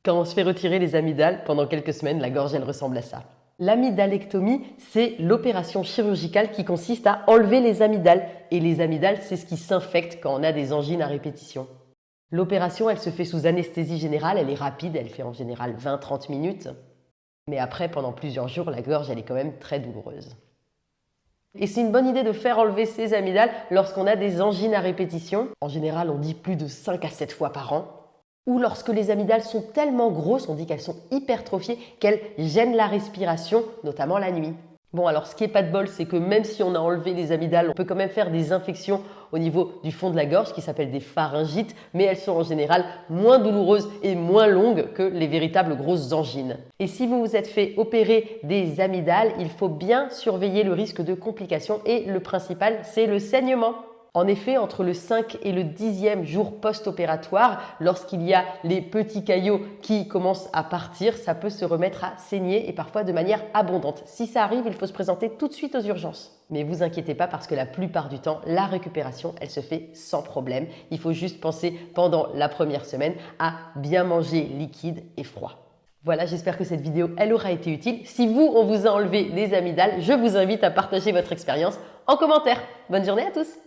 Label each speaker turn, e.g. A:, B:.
A: Quand on se fait retirer les amygdales, pendant quelques semaines, la gorge, elle ressemble à ça. L'amygdalectomie, c'est l'opération chirurgicale qui consiste à enlever les amygdales. Et les amygdales, c'est ce qui s'infecte quand on a des angines à répétition. L'opération, elle se fait sous anesthésie générale, elle est rapide, elle fait en général 20-30 minutes. Mais après, pendant plusieurs jours, la gorge, elle est quand même très douloureuse. Et c'est une bonne idée de faire enlever ces amygdales lorsqu'on a des angines à répétition. En général, on dit plus de 5 à 7 fois par an. Ou lorsque les amygdales sont tellement grosses, on dit qu'elles sont hypertrophiées, qu'elles gênent la respiration, notamment la nuit. Bon, alors ce qui n'est pas de bol, c'est que même si on a enlevé les amygdales, on peut quand même faire des infections au niveau du fond de la gorge qui s'appellent des pharyngites, mais elles sont en général moins douloureuses et moins longues que les véritables grosses angines. Et si vous vous êtes fait opérer des amygdales, il faut bien surveiller le risque de complications et le principal, c'est le saignement. En effet, entre le 5 et le 10e jour post-opératoire, lorsqu'il y a les petits caillots qui commencent à partir, ça peut se remettre à saigner et parfois de manière abondante. Si ça arrive, il faut se présenter tout de suite aux urgences. Mais vous inquiétez pas parce que la plupart du temps, la récupération, elle se fait sans problème. Il faut juste penser pendant la première semaine à bien manger liquide et froid. Voilà, j'espère que cette vidéo, elle aura été utile. Si vous, on vous a enlevé les amygdales, je vous invite à partager votre expérience en commentaire. Bonne journée à tous!